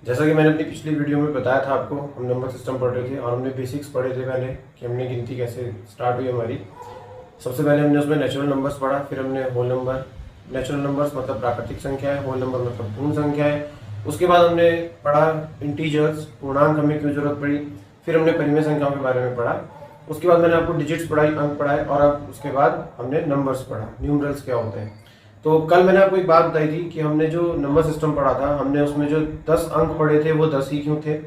जैसा कि मैंने अपनी पिछली वीडियो में बताया था आपको, हम नंबर सिस्टम पढ़ रहे थे और हमने बेसिक्स पढ़े थे पहले कि हमने गिनती कैसे स्टार्ट हुई हमारी। सबसे पहले हमने उसमें नेचुरल नंबर्स पढ़ा, फिर हमने होल नंबर। नेचुरल नंबर्स मतलब प्राकृतिक संख्या है, होल नंबर मतलब पूर्ण संख्या है। उसके बाद हमने पढ़ा इंटीजर्स, पूर्णांक हमें क्यों जरूरत पड़ी। फिर हमने परिमेय संख्याओं के बारे में पढ़ा। उसके बाद मैंने आपको डिजिट्स पढ़ाई, अंक पढ़ाए, और अब उसके बाद हमने नंबर्स पढ़ा, न्यूमरल्स क्या होते हैं। तो कल मैंने आपको एक बात बताई थी कि हमने जो नंबर सिस्टम पढ़ा था, हमने उसमें जो 10 अंक पढ़े थे वो 10 ही क्यों थे,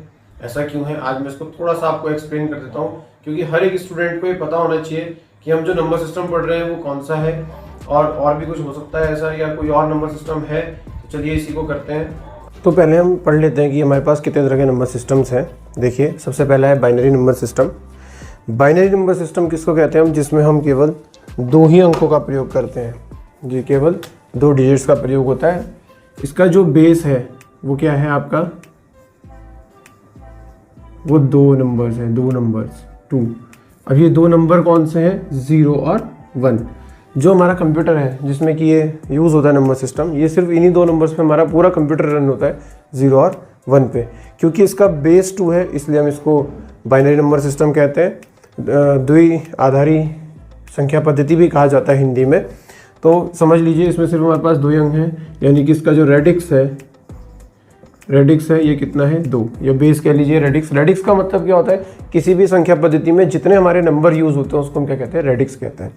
ऐसा क्यों है। आज मैं इसको थोड़ा सा आपको एक्सप्लेन कर देता हूँ, क्योंकि हर एक स्टूडेंट को ये पता होना चाहिए कि हम जो नंबर सिस्टम पढ़ रहे हैं वो कौन सा है, और भी कुछ हो सकता है ऐसा, या कोई और नंबर सिस्टम है। तो चलिए इसी को करते हैं। तो पहले हम पढ़ लेते हैं कि हमारे पास कितने तरह के नंबर सिस्टम्स हैं। देखिए, सबसे पहला है binary number system. Binary number system किसको कहते हैं हम, जिसमें हम केवल 2 ही अंकों का प्रयोग करते हैं, जी केवल 2 डिजिट्स का प्रयोग होता है। इसका जो बेस है वो क्या है आपका, वो 2 नंबर्स हैं, 2 नंबर्स 2। अब ये 2 नंबर कौन से हैं, 0 और 1। जो हमारा कंप्यूटर है जिसमें कि ये यूज़ होता है नंबर सिस्टम, ये सिर्फ इन्हीं 2 नंबर्स पे हमारा पूरा कंप्यूटर रन होता है, 0 और 1 पे। क्योंकि इसका बेस 2 है इसलिए हम इसको बाइनरी नंबर सिस्टम कहते हैं। द्विआधारी संख्या पद्धति भी कहा जाता है हिंदी में। तो समझ लीजिए, इसमें सिर्फ हमारे पास 2 ही अंक हैं, यानी कि इसका जो रेडिक्स है ये कितना है, 2। ये बेस कह लीजिए रेडिक्स। रेडिक्स का मतलब क्या होता है, किसी भी संख्या पद्धति में जितने हमारे नंबर यूज होते हैं उसको हम क्या कहते हैं, रेडिक्स कहते हैं।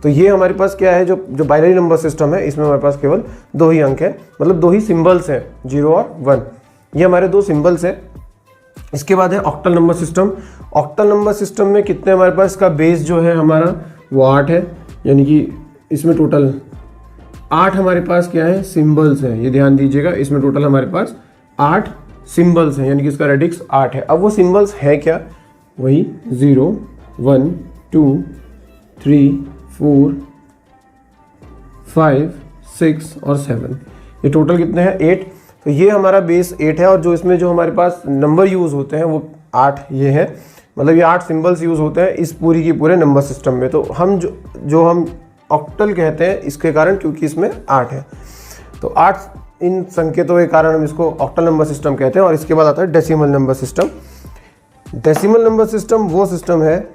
तो ये हमारे पास क्या है, जो बाइनरी नंबर सिस्टम है, इसमें हमारे पास केवल 2 ही अंक है, मतलब 2 ही सिंबल्स हैं, 0 और 1। ये हमारे 2 सिंबल्स हैं। इसके बाद है octal number system. Octal number system में कितने हमारे पास, इसका बेस जो है हमारा वो 8 है, यानी कि इसमें टोटल 8 हमारे पास क्या है, सिंबल्स हैं। ये ध्यान दीजिएगा, इसमें टोटल हमारे पास 8 सिंबल्स हैं, यानी कि इसका रेडिक्स 8 है। अब वो सिंबल्स है क्या, वही 0, 1, 2, 3, 4, 5, 6 और 7। ये टोटल कितने हैं, 8। तो ये हमारा बेस 8 है, और जो इसमें जो हमारे पास नंबर यूज़ होते हैं वो 8 ये है, मतलब ये 8 सिंबल्स यूज़ होते हैं इस पूरी की पूरे नंबर सिस्टम में। तो हम जो हम ऑक्टल कहते हैं इसके कारण, क्योंकि इसमें 8 है। तो 8 इन संकेतों के कारण हम इसको ऑक्टल नंबर सिस्टम कहते हैं। और इसके बाद आता है decimal number system. Decimal number system वो सिस्टम है,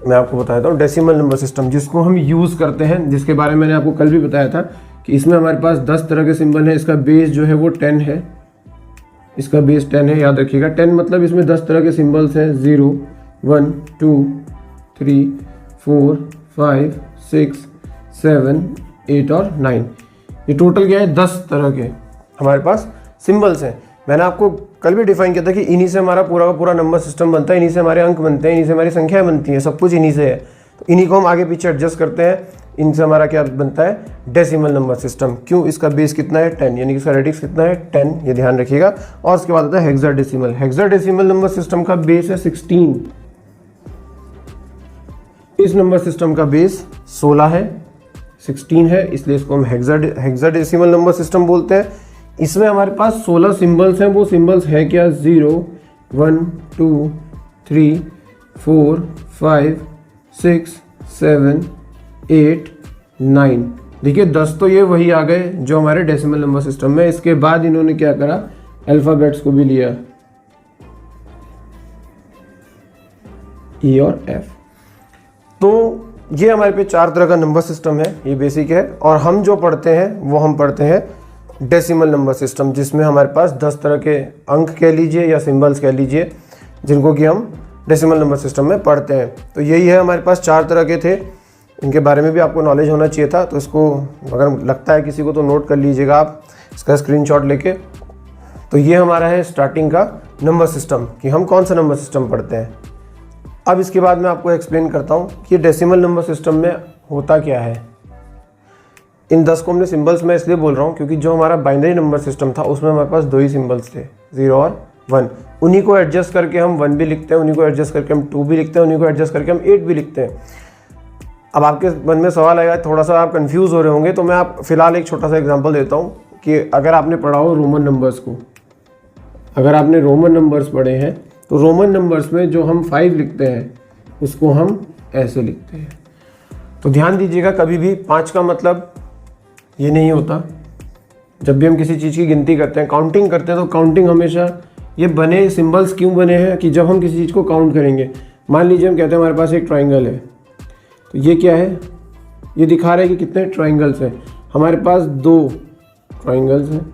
मैं आपको बता देता हूँ, डेसिमल नंबर सिस्टम जिसको हम यूज़ करते हैं, जिसके बारे में मैंने आपको कल भी बताया था कि इसमें हमारे पास 10 तरह के सिंबल हैं। इसका बेस जो है वो 10 है, इसका बेस 10 है, याद रखिएगा। 10 मतलब इसमें 10 तरह के सिंबल्स हैं, 0, 1, 2, 3, 4, 5, 6, 7, 8 और 9। ये टोटल क्या है, 10 तरह के हमारे पास सिंबल्स हैं। मैंने आपको कल भी डिफाइन किया था कि इन्हीं से हमारा पूरा का पूरा नंबर सिस्टम बनता है, इन्हीं से हमारे अंक बनते हैं, इन्हीं से हमारी संख्याएं बनती हैं, सब कुछ इन्हीं से है। तो इन्हीं को हम आगे पीछे एडजस्ट करते हैं, इनसे हमारा क्या बनता है, डेसिमल नंबर सिस्टम। क्यों, इसका बेस कितना है, 10, यानी कि इसका रेडिक्स कितना है, 10, ये ध्यान रखिएगा। और उसके बाद आता है हेक्साडेसिमल। हेक्साडेसिमल नंबर सिस्टम का बेस है 16। इस नंबर सिस्टम का बेस 16 है, 16 है, इसलिए इसको हम हेक्साडेसिमल नंबर सिस्टम बोलते हैं। इसमें हमारे पास 16 सिंबल्स हैं। वो सिंबल्स है क्या, 0, 1, 2, 3, 4, 5, 6, 7, 8, 9। देखिए 10 तो ये वही आ गए जो हमारे डेसिमल नंबर सिस्टम में। इसके बाद इन्होंने क्या करा, अल्फाबेट्स को भी लिया, ई और एफ। तो ये हमारे पे 4 तरह का नंबर सिस्टम है, ये बेसिक है। और हम जो पढ़ते हैं वो हम पढ़ते हैं डेसिमल नंबर सिस्टम, जिसमें हमारे पास 10 तरह के अंक कह लीजिए या सिंबल्स कह लीजिए, जिनको कि हम डेसिमल नंबर सिस्टम में पढ़ते हैं। तो यही है, हमारे पास 4 तरह के थे, इनके बारे में भी आपको नॉलेज होना चाहिए था। तो इसको अगर लगता है किसी को तो नोट कर लीजिएगा आप इसका स्क्रीनशॉट लेके। तो ये हमारा है स्टार्टिंग का नंबर सिस्टम, कि हम कौन सा नंबर सिस्टम पढ़ते हैं। अब इसके बाद मैं आपको एक्सप्लेन करता हूँ कि डेसिमल नंबर सिस्टम में होता क्या है। इन 10 को हमने सिंबल्स में इसलिए बोल रहा हूँ क्योंकि जो हमारा बाइनरी नंबर सिस्टम था उसमें हमारे पास 2 ही सिंबल्स थे, 0 और 1। उन्हीं को एडजस्ट करके हम 1 भी लिखते हैं, उन्हीं को एडजस्ट करके हम 2 भी लिखते हैं, उन्हीं को एडजस्ट करके हम 8 भी लिखते हैं। अब आपके मन में सवाल आएगा, थोड़ा सा आप कंफ्यूज हो रहे होंगे, तो मैं आप फिलहाल एक छोटा सा एग्जांपल देता हूँ कि अगर आपने पढ़ा हो रोमन नंबर्स को, अगर आपने रोमन नंबर्स पढ़े हैं तो रोमन नंबर्स में जो हम 5 लिखते हैं उसको हम ऐसे लिखते हैं। तो ध्यान दीजिएगा, कभी भी 5 का मतलब ये नहीं होता, जब भी हम किसी चीज़ की गिनती करते हैं, काउंटिंग करते हैं, तो काउंटिंग हमेशा ये बने सिंबल्स क्यों बने हैं कि जब हम किसी चीज़ को काउंट करेंगे, मान लीजिए हम कहते हैं हमारे पास एक ट्राइंगल है, तो ये क्या है, ये दिखा रहा है कि कितने ट्राइंगल्स हैं। हमारे पास 2 ट्राइंगल्स हैं,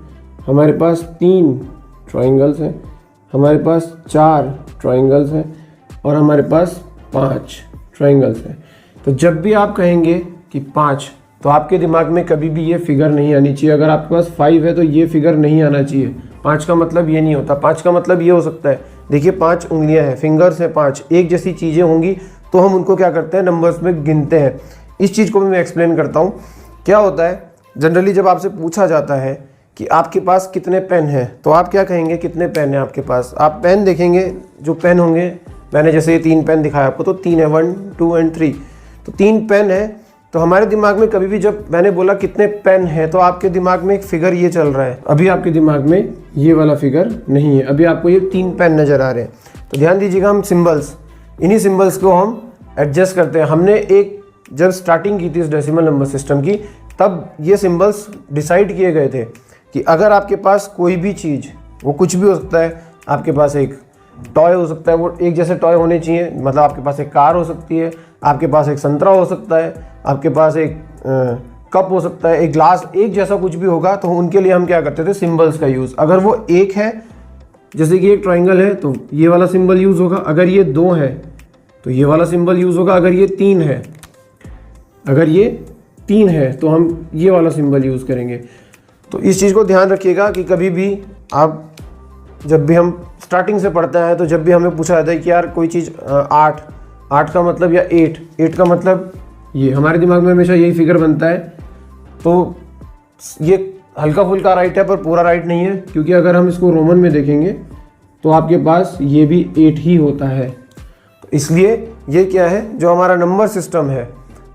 हमारे पास 3 ट्राइंगल्स हैं, हमारे पास 4 ट्राइंगल्स हैं और हमारे पास 5 ट्राइंगल्स हैं। तो जब भी आप कहेंगे कि 5, तो आपके दिमाग में कभी भी ये फिगर नहीं आनी चाहिए। अगर आपके पास 5 है तो ये फिगर नहीं आना चाहिए। 5 का मतलब ये नहीं होता। 5 का मतलब ये हो सकता है, देखिए 5 उंगलियां हैं, फिंगर्स हैं 5, एक जैसी चीज़ें होंगी तो हम उनको क्या करते हैं, नंबर्स में गिनते हैं। इस चीज़ को भी मैं एक्सप्लेन करता हूँ। क्या होता है, जनरली जब आपसे पूछा जाता है कि आपके पास कितने पेन हैं, तो आप क्या कहेंगे, कितने पेन हैं आपके पास। आप पेन देखेंगे, जो पेन होंगे, मैंने जैसे ये 3 पेन दिखाया आपको, तो 3 है, 1 2 एंड 3, तो 3 पेन है। तो हमारे दिमाग में कभी भी जब मैंने बोला कितने पेन है, तो आपके दिमाग में एक फिगर ये चल रहा है। अभी आपके दिमाग में ये वाला फिगर नहीं है, अभी आपको ये 3 पेन नज़र आ रहे हैं। तो ध्यान दीजिएगा, हम सिंबल्स, इन्हीं सिंबल्स को हम एडजस्ट करते हैं। हमने एक जब स्टार्टिंग की थी इस डेसिमल नंबर सिस्टम की, तब ये सिंबल्स डिसाइड किए गए थे कि अगर आपके पास कोई भी चीज़, वो कुछ भी हो सकता है, आपके पास एक टॉय हो सकता है, वो एक जैसे टॉय होने चाहिए, मतलब आपके पास एक कार हो सकती है, आपके पास एक संतरा हो सकता है, आपके पास एक कप हो सकता है, एक ग्लास, एक जैसा कुछ भी होगा, तो उनके लिए हम क्या करते थे, सिंबल्स का यूज़। अगर वो एक है, जैसे कि एक ट्राइंगल है, तो ये वाला सिंबल यूज़ होगा। अगर ये 2 है तो ये वाला सिंबल यूज़ होगा। अगर ये 3 है, अगर ये 3 है तो हम ये वाला सिंबल यूज़ करेंगे। तो इस चीज़ को ध्यान रखिएगा कि कभी भी आप, जब भी हम स्टार्टिंग से पढ़ते हैं, तो जब भी हमें पूछा जाता है कि यार कोई चीज़ 8 का मतलब, या 8 का मतलब, ये हमारे दिमाग में हमेशा यही फिगर बनता है। तो ये हल्का फुल्का राइट है, पर पूरा राइट नहीं है, क्योंकि अगर हम इसको रोमन में देखेंगे तो आपके पास ये भी 8 ही होता है। तो इसलिए ये क्या है, जो हमारा नंबर सिस्टम है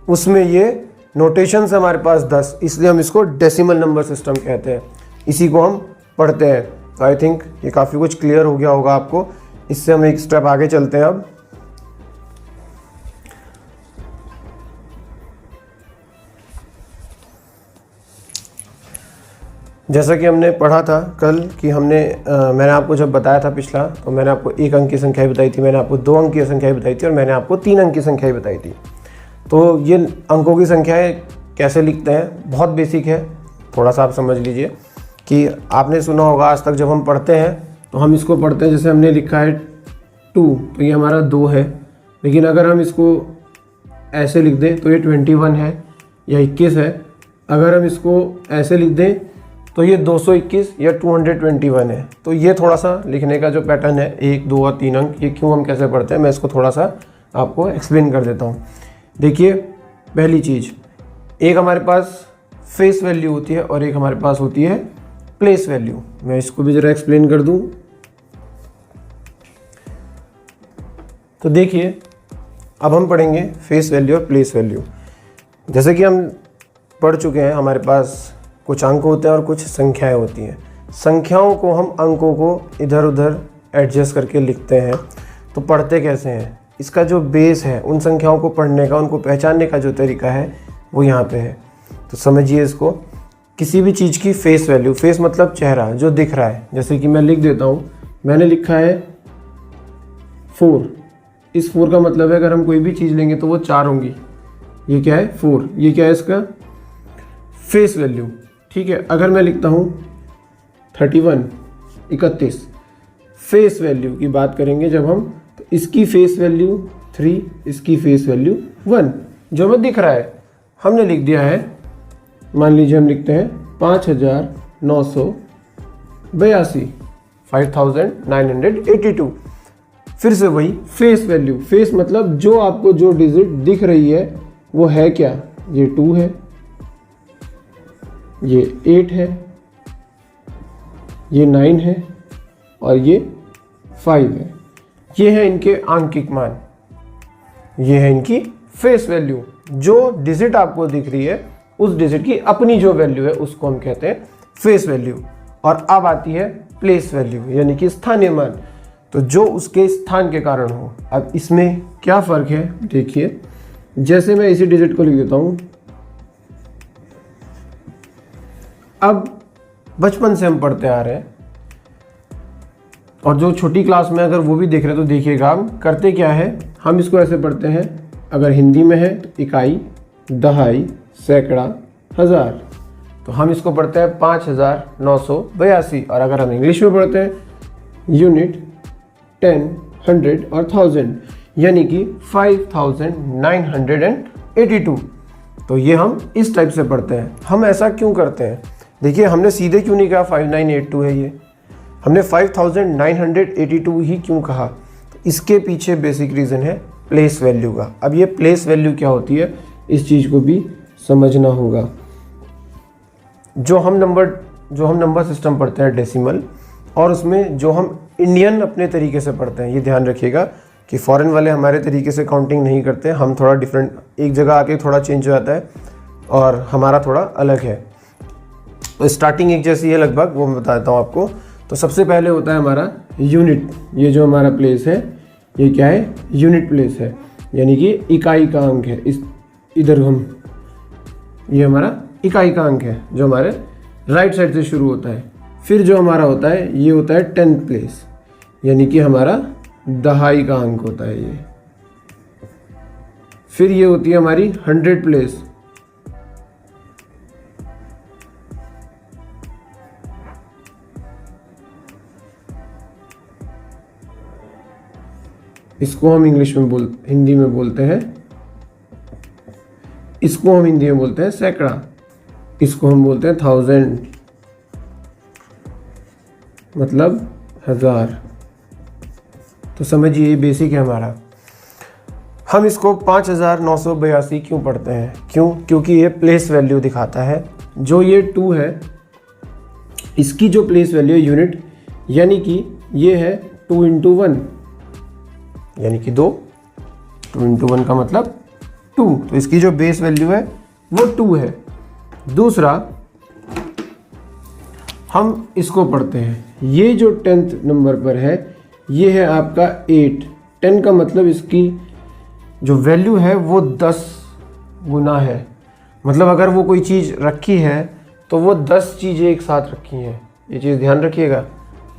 उसमें ये नोटेशंस हमारे पास 10, इसलिए हम इसको डेसिमल नंबर सिस्टम कहते हैं। इसी को हम पढ़ते हैं। तो आई थिंक ये काफ़ी कुछ क्लियर हो गया होगा आपको। इससे हम एक स्टेप आगे चलते हैं अब। जैसा कि हमने पढ़ा था कल कि मैंने आपको जब बताया था पिछला, तो मैंने आपको 1 अंक की संख्याएं बताई थी, मैंने आपको 2 अंक की संख्याएं बताई थी और मैंने आपको 3 अंक की संख्याएं बताई थी। तो ये अंकों की संख्याएं कैसे लिखते हैं, बहुत बेसिक है, थोड़ा सा आप समझ लीजिए कि आपने सुना होगा आज तक जब हम पढ़ते हैं तो हम इसको पढ़ते हैं, जैसे हमने लिखा है 2, तो ये हमारा 2 है। लेकिन अगर हम इसको ऐसे लिख दें तो ये 21 है या 21 है। अगर हम इसको ऐसे लिख दें तो ये 221 या 221 है। तो ये थोड़ा सा लिखने का जो पैटर्न है, 1 2 और 3 अंक, ये क्यों हम कैसे पढ़ते हैं, मैं इसको थोड़ा सा आपको एक्सप्लेन कर देता हूँ। देखिए, पहली चीज़, एक हमारे पास फेस वैल्यू होती है और एक हमारे पास होती है प्लेस वैल्यू। मैं इसको भी ज़रा एक्सप्लेन कर दूँ। तो देखिए, अब हम पढ़ेंगे फेस वैल्यू और प्लेस वैल्यू। जैसे कि हम पढ़ चुके हैं, हमारे पास कुछ अंक होते हैं और कुछ संख्याएं होती हैं। संख्याओं को हम अंकों को इधर उधर एडजस्ट करके लिखते हैं। तो पढ़ते कैसे हैं, इसका जो बेस है, उन संख्याओं को पढ़ने का, उनको पहचानने का जो तरीका है वो यहाँ पे है। तो समझिए इसको, किसी भी चीज़ की फेस वैल्यू, फेस मतलब चेहरा जो दिख रहा है। जैसे कि मैं लिख देता हूँ, मैंने लिखा है 4। इस 4 का मतलब है अगर हम कोई भी चीज़ लेंगे तो वो 4 होंगी। ये क्या है, 4। ये क्या है, इसका फेस वैल्यू। ठीक है, अगर मैं लिखता हूँ 31, 31, फेस वैल्यू की बात करेंगे जब हम, तो इसकी फेस वैल्यू 3, इसकी फेस वैल्यू 1, जो हमें दिख रहा है। हमने लिख दिया है, मान लीजिए हम लिखते हैं 5982, 5982। फिर से वही फेस वैल्यू। फेस मतलब जो आपको जो डिजिट दिख रही है वो है क्या, ये 2 है, ये 8 है, ये 9 है और ये 5 है। ये है इनके आंकिक मान, ये है इनकी फेस वैल्यू। जो डिजिट आपको दिख रही है उस डिजिट की अपनी जो वैल्यू है उसको हम कहते हैं फेस वैल्यू। और अब आती है प्लेस वैल्यू, यानी कि स्थानीय मान, तो जो उसके स्थान के कारण हो। अब इसमें क्या फ़र्क है, देखिए, जैसे मैं इसी डिजिट को लिख देता हूँ। अब बचपन से हम पढ़ते आ रहे हैं। और जो छोटी क्लास में अगर वो भी देख रहे हैं तो देखिएगा हम करते क्या है, हम इसको ऐसे पढ़ते हैं, अगर हिंदी में है तो इकाई, दहाई, सैकड़ा, हज़ार, तो हम इसको पढ़ते हैं 5982। और अगर हम इंग्लिश में पढ़ते हैं यूनिट, 10, 100 और 1000, यानी कि 5982। तो ये हम इस टाइप से पढ़ते हैं। हम ऐसा क्यों करते हैं? देखिए, हमने सीधे क्यों नहीं कहा 5982 है ये, हमने 5982 ही क्यों कहा? तो इसके पीछे बेसिक रीज़न है प्लेस वैल्यू का। अब ये प्लेस वैल्यू क्या होती है, इस चीज़ को भी समझना होगा। जो हम नंबर सिस्टम पढ़ते हैं डेसिमल, और उसमें जो हम इंडियन अपने तरीके से पढ़ते हैं, ये ध्यान रखिएगा कि फॉरेन वाले हमारे तरीके से काउंटिंग नहीं करते, हम थोड़ा डिफरेंट, एक जगह आके थोड़ा चेंज हो जाता है और हमारा थोड़ा अलग है। तो स्टार्टिंग एक जैसी है लगभग, वो मैं बता देता हूँ आपको। तो सबसे पहले होता है हमारा यूनिट, ये जो हमारा प्लेस है ये क्या है, यूनिट प्लेस है, यानी कि इकाई का अंक है। इधर हम, ये हमारा इकाई का अंक है जो हमारे राइट साइड से शुरू होता है। फिर जो हमारा होता है ये होता है 10th प्लेस, यानी कि हमारा दहाई का अंक होता है ये। फिर ये होती है हमारी 100 प्लेस, इसको हम हिंदी में बोलते हैं, इसको हम हिंदी में बोलते हैं सैकड़ा, इसको हम बोलते हैं 1000, मतलब 1000। तो समझिए ये बेसिक है हमारा। हम इसको 5982 क्यों पढ़ते हैं? क्योंकि ये प्लेस वैल्यू दिखाता है। जो ये 2 है, इसकी जो प्लेस वैल्यू है यूनिट, यानी कि ये है 2 × 1, यानी कि 2 × 1 का मतलब 2। तो इसकी जो बेस वैल्यू है वो 2 है। दूसरा, हम इसको पढ़ते हैं, ये जो 10th नंबर पर है ये है आपका 8। 10 का मतलब इसकी जो वैल्यू है वो 10 गुना है। मतलब अगर वो कोई चीज़ रखी है तो वो 10 चीज़ें एक साथ रखी हैं। ये चीज़ ध्यान रखिएगा,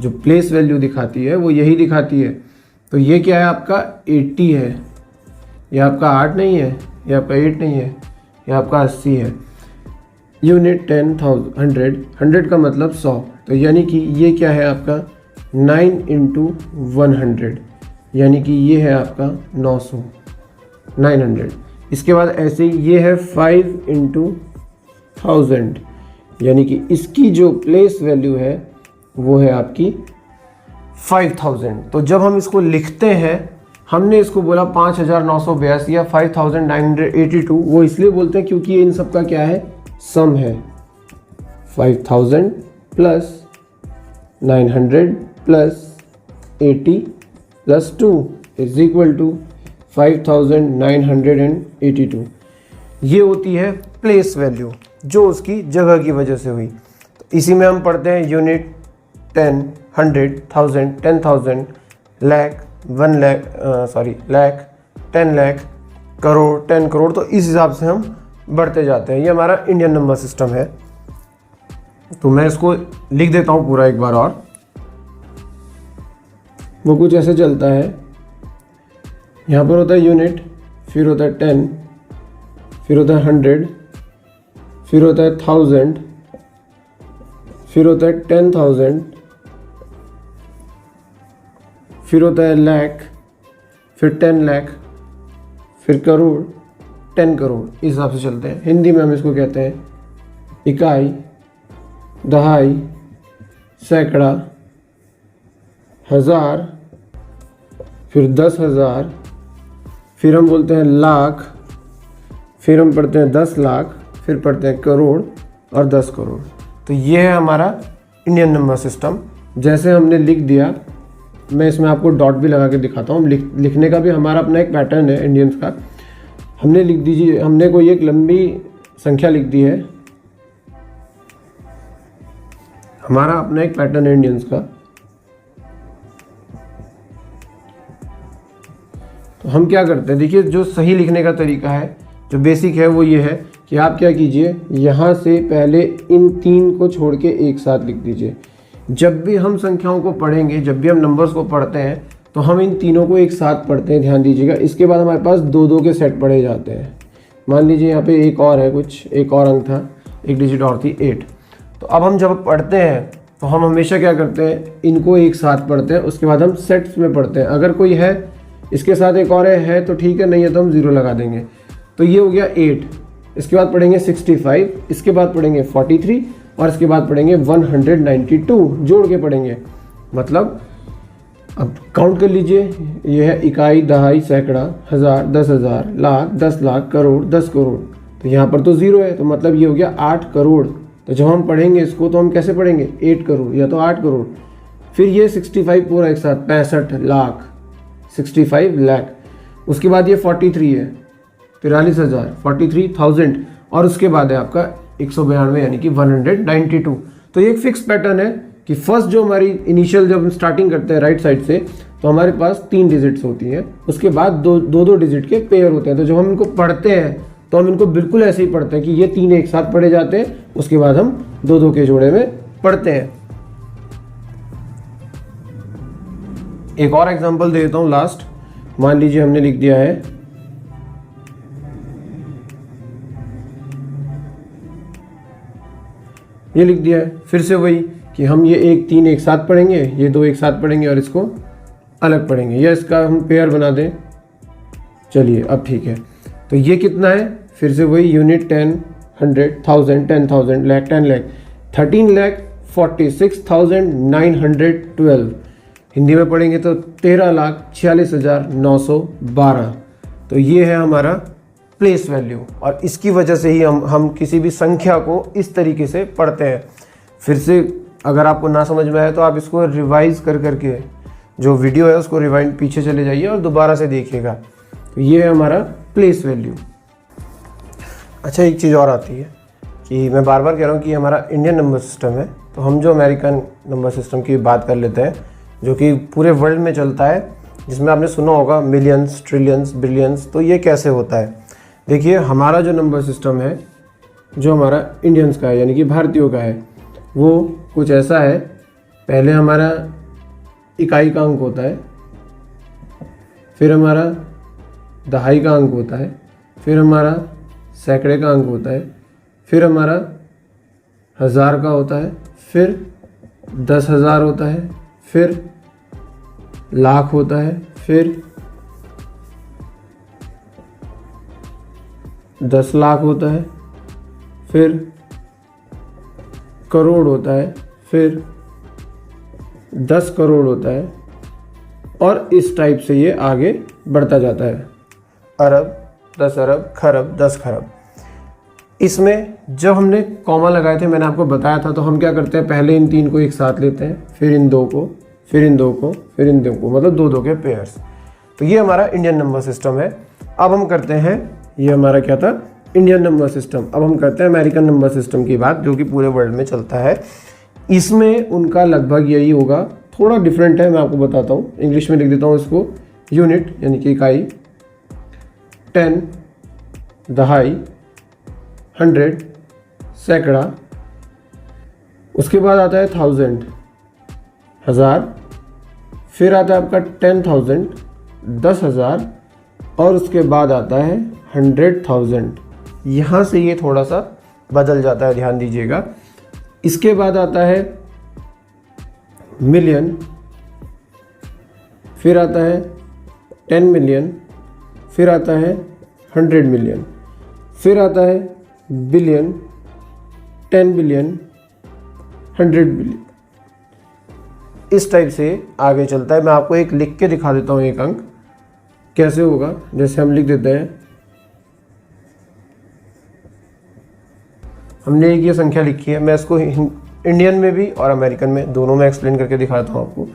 जो प्लेस वैल्यू दिखाती है वो यही दिखाती है। तो ये क्या है आपका 80 है, ये आपका 8 नहीं है, ये आपका 8 नहीं है, ये आपका 80 है। यूनिट 10,000, 100 का मतलब 100, तो यानी कि ये क्या है आपका 9 × 100, यानी कि ये है आपका 900, 900। इसके बाद ऐसे ही ये है 5 × 1000, यानी कि इसकी जो प्लेस वैल्यू है वो है आपकी 5000। तो जब हम इसको लिखते हैं, हमने इसको बोला 5982 या 5982, वो इसलिए बोलते हैं क्योंकि ये इन सब का क्या है, सम है। 5000 plus 900 plus 80 plus 2 is equal to 5982। ये होती है प्लेस वैल्यू, जो उसकी जगह की वजह से हुई। तो इसी में हम पढ़ते हैं यूनिट, 10, 100, 1000, 10,000, लाख, 1 लाख, लाख, 10 लाख, करोड़, 10 करोड़। तो इस हिसाब से हम बढ़ते जाते हैं। ये हमारा इंडियन नंबर सिस्टम है। तो मैं इसको लिख देता हूँ पूरा एक बार और। वो कुछ ऐसे चलता है, यहाँ पर होता है यूनिट, फिर होता है 10, फिर होता है 100, फिर होता है 1000, फिर होता है 10,000, फिर होता है लाख, फिर 10 लाख, फिर करोड़, 10 करोड़। इस हिसाब से चलते हैं। हिंदी में हम इसको कहते हैं इकाई, दहाई, सैकड़ा, हज़ार, फिर 10,000, फिर हम बोलते हैं लाख, फिर हम पढ़ते हैं 10 लाख, फिर पढ़ते हैं करोड़ और 10 करोड़। तो ये है हमारा इंडियन नंबर सिस्टम। जैसे हमने लिख दिया, मैं इसमें आपको डॉट भी लगा के दिखाता हूँ। लिखने का भी हमारा अपना एक पैटर्न है इंडियंस का। हमने लिख दीजिए, हमने कोई एक लंबी संख्या लिख दी है, हमारा अपना एक पैटर्न है इंडियंस का। तो हम क्या करते हैं, देखिए जो सही लिखने का तरीका है, जो बेसिक है वो ये है कि आप क्या कीजिए, यहाँ से पहले इन 3 को छोड़ के एक साथ लिख दीजिए। जब भी हम संख्याओं को पढ़ेंगे, जब भी हम नंबर्स को पढ़ते हैं, तो हम इन तीनों को एक साथ पढ़ते हैं, ध्यान दीजिएगा। इसके बाद हमारे पास 2-2 के सेट पढ़े जाते हैं। मान लीजिए यहाँ पे एक और है, कुछ एक और अंक था, एक डिजिट और थी 8। तो अब हम जब पढ़ते हैं तो हम हमेशा क्या करते हैं, इनको एक साथ पढ़ते हैं, उसके बाद हम सेट्स में पढ़ते हैं। अगर कोई है इसके साथ एक और है तो ठीक है, नहीं है तो हम 0 लगा देंगे। तो ये हो गया 8, इसके बाद पढ़ेंगे 65, इसके बाद पढ़ेंगे 43 और इसके बाद पढ़ेंगे 192, जोड़ के पढ़ेंगे। मतलब अब काउंट कर लीजिए, ये है इकाई, दहाई, सैकड़ा, हज़ार, 10,000, लाख, 10 लाख, करोड़, 10 करोड़। तो यहाँ पर तो 0 है, तो मतलब ये हो गया 8 करोड़। तो जब हम पढ़ेंगे इसको तो हम कैसे पढ़ेंगे, 8 करोड़ या तो 8 करोड़। फिर ये 65 पूरा एक साथ, 65 लाख, 65 लाख। उसके बाद ये 43 है, 43,000, 43,000। और उसके बाद है आपका 192 यानी कि 192। तो ये एक फिक्स पैटर्न है कि फर्स्ट जो हमारी इनिशियल, जब हम स्टार्टिंग करते हैं राइट साइड से, तो हमारे पास 3 डिजिट्स होती हैं। उसके बाद दो डिजिट के पेयर होते हैं। तो जब हम इनको पढ़ते हैं तो हम इनको बिल्कुल ऐसे ही पढ़ते हैं कि ये 3 एक साथ पढ़े जाते हैं, उसके बाद हम 2-2 के जोड़े में पढ़ते हैं। एक और एग्जांपल दे देता हूं लास्ट। मान लीजिए हमने लिख दिया है ये लिख दिया है, फिर से वही कि हम ये 3 एक साथ पढ़ेंगे, ये 2 एक साथ पढ़ेंगे और इसको अलग पढ़ेंगे, या इसका हम पेयर बना दें। चलिए अब ठीक है। तो ये कितना है, फिर से वही यूनिट, 10, 100, 1000, 10,000, लाख, 10 लाख, 13,46,912। हिंदी में पढ़ेंगे तो 13,46,912। तो ये है हमारा प्लेस वैल्यू, और इसकी वजह से ही हम किसी भी संख्या को इस तरीके से पढ़ते हैं। फिर से अगर आपको ना समझ में आए तो आप इसको रिवाइज कर करके, जो वीडियो है उसको रिवाइंड पीछे चले जाइए और दोबारा से देखिएगा। तो ये है हमारा प्लेस वैल्यू। अच्छा, एक चीज़ और आती है कि मैं बार बार कह रहा हूँ कि हमारा इंडियन नंबर सिस्टम है, तो हम जो अमेरिकन नंबर सिस्टम की बात कर लेते हैं, जो कि पूरे वर्ल्ड में चलता है, जिसमें आपने सुना होगा मिलियंस, ट्रिलियंस, बिलियंस। तो ये कैसे होता है, देखिए हमारा जो नंबर सिस्टम है, जो हमारा इंडियंस का है यानी कि भारतीयों का है, वो कुछ ऐसा है। पहले हमारा इकाई का अंक होता है, फिर हमारा दहाई का अंक होता है, फिर हमारा सैकड़े का अंक होता है, फिर हमारा 1000 का होता है, फिर 10,000 होता है, फिर लाख होता है, फिर 10 लाख होता है, फिर करोड़ होता है, फिर 10 करोड़ होता है, और इस टाइप से ये आगे बढ़ता जाता है। अरब, 10 अरब, खरब, 10 खरब। इसमें जब हमने कॉमा लगाए थे, मैंने आपको बताया था, तो हम क्या करते हैं, पहले इन 3 को एक साथ लेते हैं, फिर इन 2 को, फिर इन 2 को, फिर इन 2 को, मतलब 2-2 के पेयर्स। तो ये हमारा इंडियन नंबर सिस्टम है। अब हम करते हैं, ये हमारा क्या था, इंडियन नंबर सिस्टम। अब हम करते हैं अमेरिकन नंबर सिस्टम की बात, जो कि पूरे वर्ल्ड में चलता है। इसमें उनका लगभग यही होगा, थोड़ा डिफरेंट है, मैं आपको बताता हूँ। इंग्लिश में लिख देता हूँ इसको, यूनिट यानी कि इकाई, 10 दहाई, 100 सैकड़ा, उसके बाद आता है 1000 हज़ार, फिर आता है आपका 10,000 10,000, और उसके बाद आता है 100,000। यहाँ से ये थोड़ा सा बदल जाता है, ध्यान दीजिएगा। इसके बाद आता है मिलियन, फिर आता है 10 मिलियन, फिर आता है 100 मिलियन, फिर आता है बिलियन, 10 बिलियन, 100 बिलियन। इस टाइप से आगे चलता है। मैं आपको एक लिख के दिखा देता हूँ, एक अंक कैसे होगा। जैसे हम लिख देते हैं, हमने एक ये संख्या लिखी है, मैं इसको इंडियन में भी और अमेरिकन में दोनों में एक्सप्लेन करके दिखाता हूँ आपको।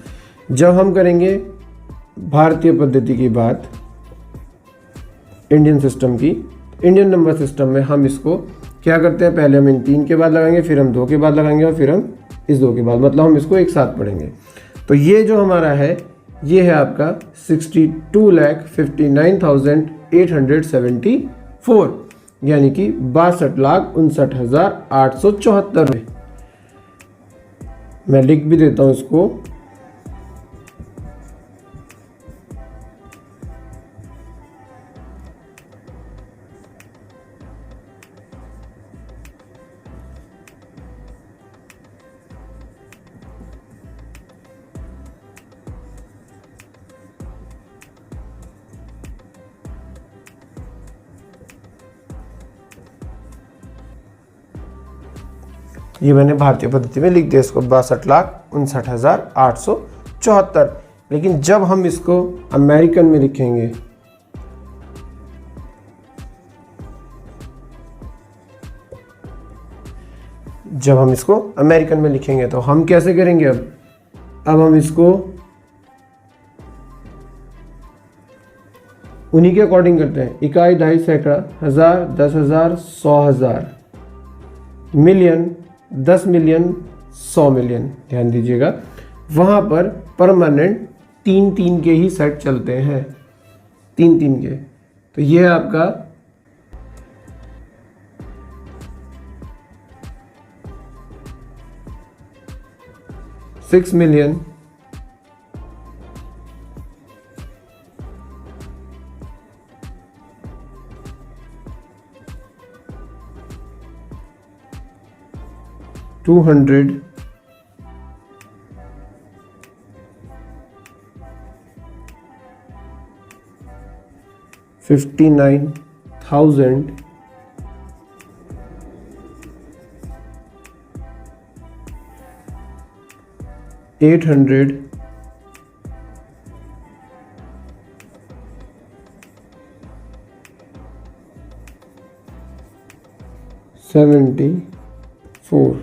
जब हम करेंगे भारतीय पद्धति की बात, इंडियन सिस्टम की, इंडियन नंबर सिस्टम में हम इसको क्या करते हैं, पहले हम इन 3 के बाद लगाएंगे, फिर हम 2 के बाद लगाएंगे, और फिर हम इस 2 के बाद, मतलब हम इसको एक साथ पढ़ेंगे। तो ये जो हमारा है, ये है आपका 62,59,874। यानी कि 62,59,874। मैं लिख भी देता हूं इसको। ये मैंने भारतीय पद्धति में लिख दिया इसको 62,59,874। लेकिन जब हम इसको अमेरिकन में लिखेंगे, जब हम इसको अमेरिकन में लिखेंगे तो हम कैसे करेंगे? अब हम इसको उन्हीं के अकॉर्डिंग करते हैं। इकाई, दहाई, सैकड़ा, हजार, 10,000, 100,000, मिलियन, 10 मिलियन, 100 मिलियन। ध्यान दीजिएगा, वहाँ पर परमानेंट 3-3 के ही सेट चलते हैं, 3-3 के। तो ये है आपका 6 मिलियन, 200, 59,000, 800, 74।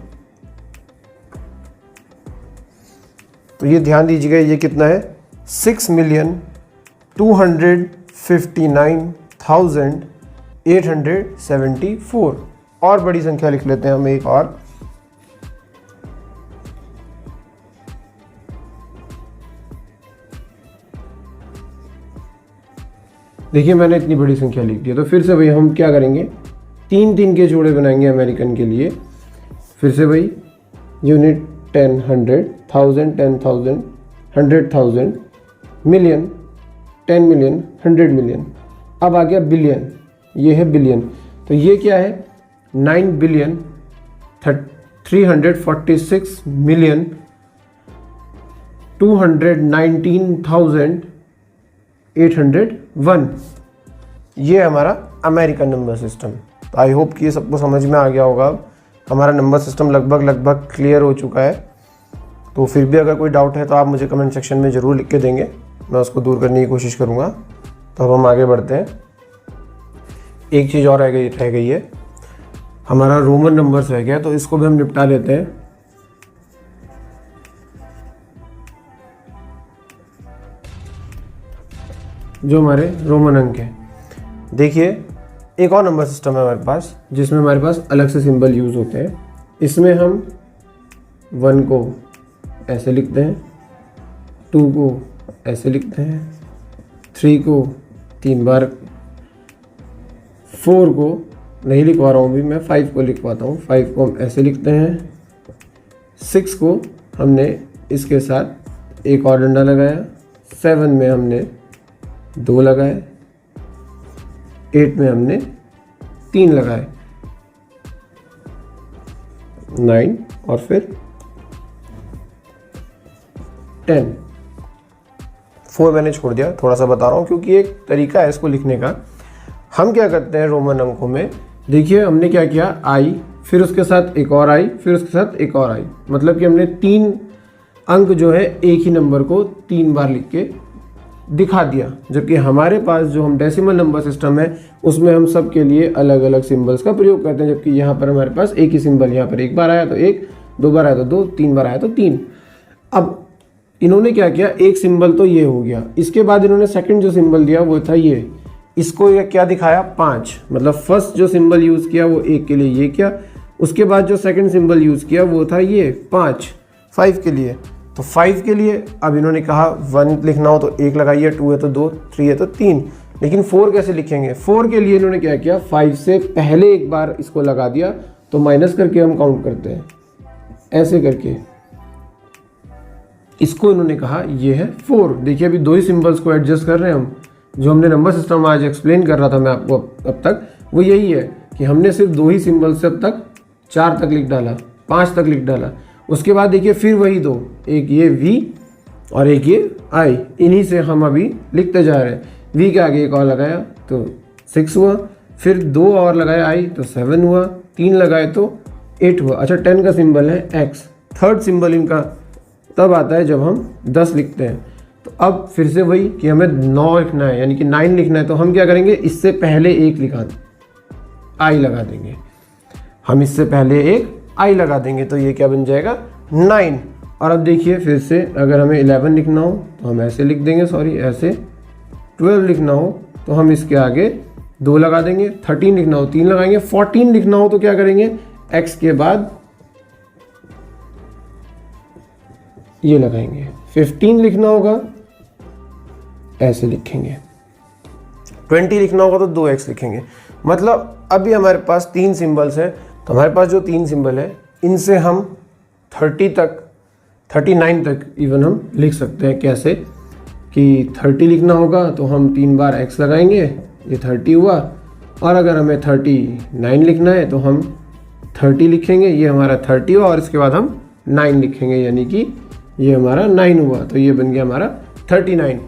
तो ये ध्यान दीजिएगा, ये कितना है? 6,259,874। और बड़ी संख्या लिख लेते हैं हम एक और। देखिए मैंने इतनी बड़ी संख्या लिख दी है। तो फिर से भाई हम क्या करेंगे? 3-3 के जोड़े बनाएंगे अमेरिकन के लिए। फिर से भाई यूनिट 10, 100, 1000, 10,000, 100,000, मिलियन, 10 मिलियन, 100 मिलियन। अब आ गया बिलियन, ये है बिलियन। तो ये क्या है? 9 बिलियन 346 मिलियन 219,801। ये हमारा अमेरिकन नंबर सिस्टम। तो आई होप कि ये सबको समझ में आ गया होगा। हमारा नंबर सिस्टम लगभग क्लियर हो चुका है। तो फिर भी अगर कोई डाउट है तो आप मुझे कमेंट सेक्शन में ज़रूर लिख के देंगे, मैं उसको दूर करने की कोशिश करूँगा। तो अब हम आगे बढ़ते हैं। एक चीज़ और रह गई है, हमारा रोमन नंबर्स रह गया, तो इसको भी हम निपटा लेते हैं। जो हमारे रोमन अंक हैं, देखिए एक और नंबर सिस्टम है हमारे पास जिसमें हमारे पास अलग से सिंबल यूज़ होते हैं। इसमें हम 1 को ऐसे लिखते हैं, 2 को ऐसे लिखते हैं, 3 को 3 बार, 4 को नहीं लिखवा रहा हूँ अभी मैं, 5 को लिखवाता हूँ। 5 को हम ऐसे लिखते हैं, 6 को हमने इसके साथ एक और डंडा लगाया, 7 में हमने 2 लगाए, 8 में हमने 3 लगाए, 9 और फिर 10। 4 मैंने छोड़ दिया, थोड़ा सा बता रहा हूँ क्योंकि एक तरीका है इसको लिखने का। हम क्या करते हैं रोमन अंकों में, देखिए हमने क्या किया, आई, फिर उसके साथ एक और आई, फिर उसके साथ एक और आई, मतलब कि हमने 3 अंक जो है एक ही नंबर को 3 बार लिख के दिखा दिया। जबकि हमारे पास जो हम डेसिमल नंबर सिस्टम है उसमें हम सब के लिए अलग अलग सिंबल्स का प्रयोग करते हैं। जबकि यहाँ पर हमारे पास एक ही सिंबल, यहाँ पर एक बार आया तो 1, 2 बार आया तो 2, 3 बार आया तो 3। अब इन्होंने क्या किया, एक सिंबल तो ये हो गया, इसके बाद इन्होंने सेकंड जो सिंबल दिया वो था ये, इसको ये क्या दिखाया, 5। मतलब फर्स्ट जो सिंबल यूज़ किया वो 1 के लिए ये किया, उसके बाद जो सेकंड सिंबल यूज़ किया वो था ये 5 के लिए। तो 5 के लिए अब इन्होंने कहा 1 लिखना हो तो 1 लगाइए, 2 है तो 2, 3 है तो 3। लेकिन 4 कैसे लिखेंगे? 4 के लिए इन्होंने क्या किया, 5 से पहले एक बार इसको लगा दिया, तो माइनस करके हम काउंट करते हैं, ऐसे करके इसको इन्होंने कहा ये है 4। देखिए अभी 2 ही सिंबल्स को एडजस्ट कर रहे हैं हम। जो हमने नंबर सिस्टम आज एक्सप्लेन कर रहा था मैं आपको अब तक, वो यही है कि हमने सिर्फ 2 ही सिंबल से अब तक 4 तक लिख डाला, 5 तक लिख डाला। उसके बाद देखिए फिर वही 2, एक ये V और एक ये I, इन्हीं से हम अभी लिखते जा रहे हैं। V के आगे एक और लगाया तो 6 हुआ, फिर 2 और लगाया I तो 7 हुआ, 3 लगाए तो 8 हुआ। अच्छा 10 का सिंबल है X। थर्ड सिंबल इनका तब आता है जब हम 10 लिखते हैं। तो अब फिर से वही कि हमें 9 लिखना है, यानी कि 9 लिखना है, तो हम क्या करेंगे, इससे पहले एक लिखा I लगा देंगे, हम इससे पहले एक I लगा देंगे, तो ये क्या बन जाएगा 9। और अब देखिए फिर से अगर हमें 11 लिखना हो तो हम ऐसे लिख देंगे, ऐसे 12 लिखना हो तो हम इसके आगे 2 लगा देंगे, 13 लिखना हो 3 लगाएंगे, 14 लिखना हो तो क्या करेंगे, X के बाद ये लगाएंगे, 15 लिखना होगा ऐसे लिखेंगे, 20 लिखना होगा तो 2x लिखेंगे। मतलब अभी हमारे पास 3 सिंबल्स हैं, तो हमारे पास जो 3 सिंबल है इनसे हम 30 तक, 39 तक इवन हम लिख सकते हैं। कैसे कि 30 लिखना होगा तो हम 3 बार x लगाएंगे, ये 30 हुआ, और अगर हमें 39 लिखना है तो हम 30 लिखेंगे, ये हमारा 30 हुआ, और इसके बाद हम 9 लिखेंगे, यानी कि ये हमारा 9 हुआ, तो ये बन गया हमारा 39।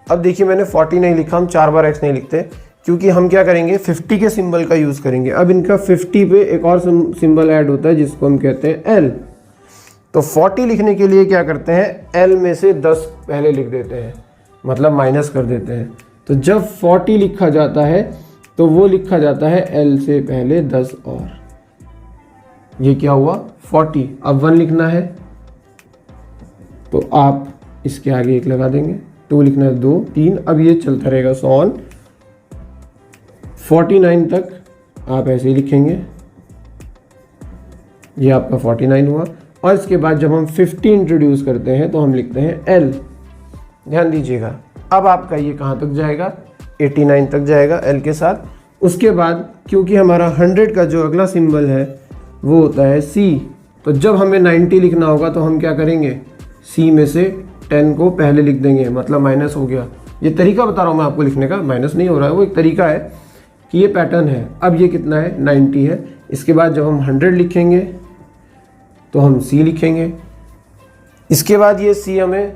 अब देखिए मैंने 40 नहीं लिखा, हम 4 बार x नहीं लिखते, क्योंकि हम क्या करेंगे 50 के सिंबल का यूज़ करेंगे। अब इनका 50 पे एक और सिंबल ऐड होता है जिसको हम कहते हैं L। तो 40 लिखने के लिए क्या करते हैं, L में से 10 पहले लिख देते हैं, मतलब माइनस कर देते हैं। तो जब 40 लिखा जाता है तो वो लिखा जाता है L से पहले 10 और, ये क्या हुआ 40। अब 1 लिखना है तो आप इसके आगे 1 लगा देंगे, 2 लिखना है 2, 3, अब ये चलता रहेगा सो ऑन 49 तक आप ऐसे ही लिखेंगे, ये आपका 49 हुआ। और इसके बाद जब हम 50 इंट्रोड्यूस करते हैं तो हम लिखते हैं L। ध्यान दीजिएगा, अब आपका ये कहाँ तक जाएगा, 89 तक जाएगा L के साथ। उसके बाद क्योंकि हमारा 100 का जो अगला सिंबल है वो होता है C, तो जब हमें 90 लिखना होगा तो हम क्या करेंगे, C में से 10 को पहले लिख देंगे, मतलब माइनस हो गया। ये तरीका बता रहा हूँ मैं आपको लिखने का, माइनस नहीं हो रहा है, वो एक तरीका है कि ये पैटर्न है। अब ये कितना है, 90 है। इसके बाद जब हम 100 लिखेंगे तो हम C लिखेंगे, इसके बाद ये C हमें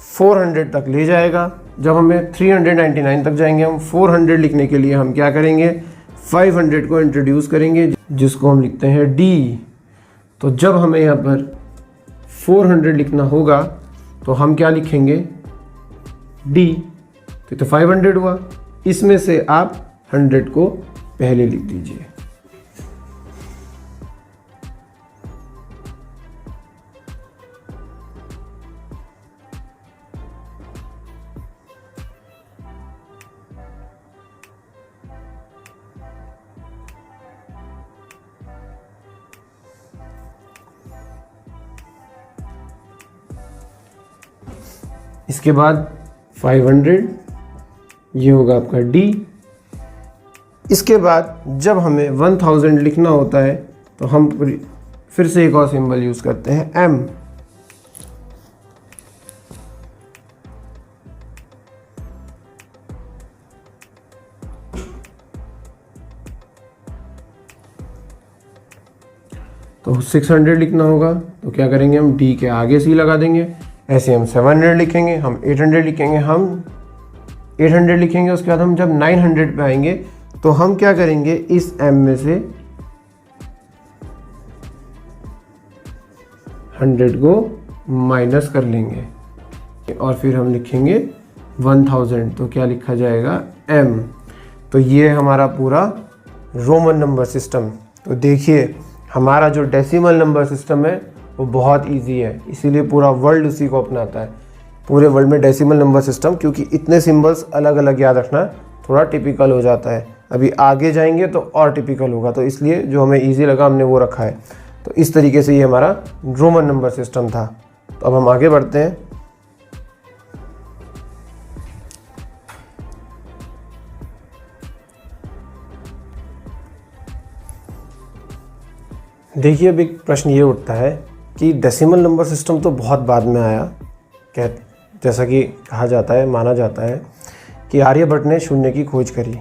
400 तक ले जाएगा। जब हमें 399 तक जाएंगे, हम 400 लिखने के लिए हम क्या करेंगे, 500 को इंट्रोड्यूस करेंगे, जिसको हम लिखते हैं D। तो जब हमें यहाँ पर 400 लिखना होगा तो हम क्या लिखेंगे, D। तो 500 हुआ, इसमें से आप 100 को पहले लिख दीजिए। इसके बाद 500, ये होगा आपका D। इसके बाद जब हमें 1000 लिखना होता है तो हम फिर से एक और सिंबल यूज़ करते हैं M। तो 600 लिखना होगा तो क्या करेंगे, हम D के आगे C लगा देंगे। ऐसे हम 700 लिखेंगे, हम 800 लिखेंगे, हम 800 लिखेंगे। उसके बाद हम जब 900 पे आएंगे तो हम क्या करेंगे, इस M में से 100 को माइनस कर लेंगे और फिर हम लिखेंगे 1000। तो क्या लिखा जाएगा, M। तो ये हमारा पूरा रोमन नंबर सिस्टम। तो देखिए हमारा जो डेसिमल नंबर सिस्टम है वो बहुत इजी है, इसीलिए पूरा वर्ल्ड उसी को अपनाता है। पूरे वर्ल्ड में डेसिमल नंबर सिस्टम, क्योंकि इतने सिंबल्स अलग अलग याद रखना थोड़ा टिपिकल हो जाता है। अभी आगे जाएंगे तो और टिपिकल होगा, तो इसलिए जो हमें इजी लगा हमने वो रखा है। तो इस तरीके से ये हमारा रोमन नंबर सिस्टम था। तो अब हम आगे बढ़ते हैं। देखिए अब एक प्रश्न ये उठता है कि डेसिमल नंबर सिस्टम तो बहुत बाद में आया, जैसा कि कहा जाता है, माना जाता है कि आर्यभट्ट ने शून्य की खोज करी।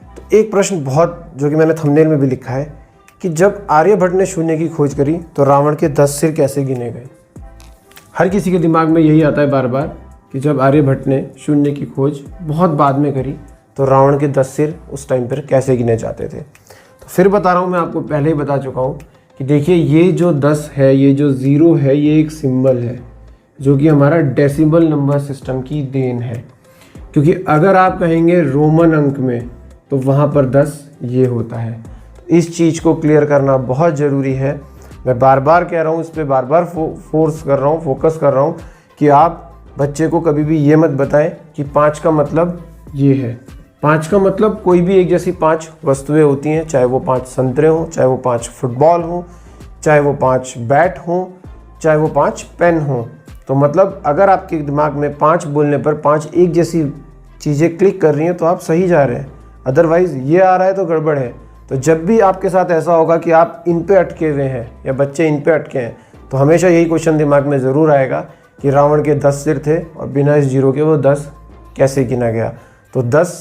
तो एक प्रश्न बहुत, जो कि मैंने थंबनेल में भी लिखा है, कि जब आर्यभट्ट ने शून्य की खोज करी तो रावण के 10 सिर कैसे गिने गए। हर किसी के दिमाग में यही आता है बार बार कि जब आर्यभट्ट ने शून्य की खोज बहुत बाद में करी तो रावण के 10 सिर उस टाइम पर कैसे गिने जाते थे। तो फिर बता रहा हूँ, मैं आपको पहले ही बता चुका हूँ कि देखिए ये जो 10 है, ये जो 0 है, ये एक सिंबल है जो कि हमारा डेसिमल नंबर सिस्टम की देन है। क्योंकि अगर आप कहेंगे रोमन अंक में तो वहाँ पर 10 ये होता है। इस चीज़ को क्लियर करना बहुत ज़रूरी है। मैं बार बार कह रहा हूँ, इस पर बार बार फोर्स कर रहा हूँ, फोकस कर रहा हूँ कि आप बच्चे को कभी भी ये मत बताएं कि 5 का मतलब ये है। 5 का मतलब कोई भी एक जैसी 5 वस्तुएं होती हैं, चाहे वो 5 संतरे हों, चाहे वो 5 फुटबॉल हों, चाहे वो 5 बैट हों, चाहे वो 5 पेन हों। तो मतलब अगर आपके दिमाग में 5 बोलने पर 5 एक जैसी चीज़ें क्लिक कर रही हैं तो आप सही जा रहे हैं, अदरवाइज़ ये आ रहा है तो गड़बड़ है। तो जब भी आपके साथ ऐसा होगा कि आप इन पे अटके हुए हैं या बच्चे इन पे अटके हैं तो हमेशा यही क्वेश्चन दिमाग में ज़रूर आएगा कि रावण के 10 सिर थे और बिना इस 0 के वो 10 कैसे गिना गया। तो 10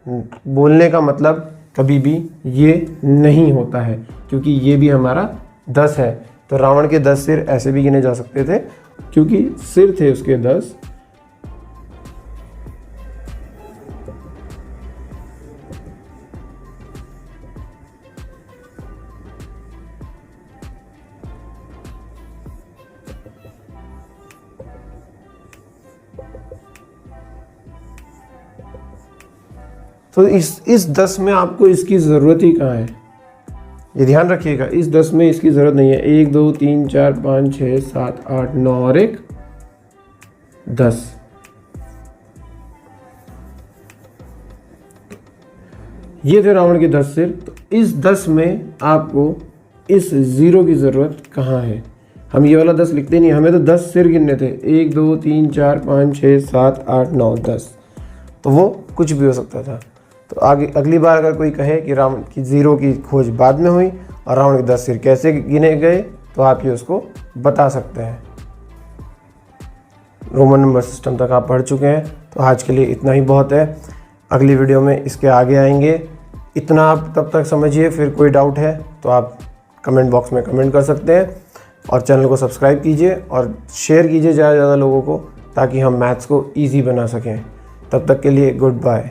बोलने का मतलब कभी भी ये नहीं होता है, क्योंकि ये भी हमारा 10 है। तो रावण के 10 सिर ऐसे भी गिने जा सकते थे क्योंकि सिर थे उसके 10। तो इस 10 में आपको इसकी ज़रूरत ही कहाँ है, ये ध्यान रखिएगा। इस 10 में इसकी ज़रूरत नहीं है। 1 2 3 4 5 6 7 8 9 और 1 10। ये थे रावण के 10 सिर। तो इस 10 में आपको इस 0 की ज़रूरत कहाँ है। हम ये वाला 10 लिखते नहीं, हमें तो 10 सिर गिनने थे। 1 2 3 4 5 6 7 8 9 10। तो वो कुछ भी हो सकता था। तो आगे अगली बार अगर कोई कहे कि रावण की 0 की खोज बाद में हुई और रावण के 10 सिर कैसे गिने गए तो आप ये उसको बता सकते हैं। रोमन नंबर सिस्टम तक आप पढ़ चुके हैं, तो आज के लिए इतना ही बहुत है। अगली वीडियो में इसके आगे आएंगे। इतना आप तब तक समझिए। फिर कोई डाउट है तो आप कमेंट बॉक्स में कमेंट कर सकते हैं और चैनल को सब्सक्राइब कीजिए और शेयर कीजिए ज़्यादा से ज़्यादा लोगों को, ताकि हम मैथ्स को ईजी बना सकें। तब तक के लिए गुड बाय।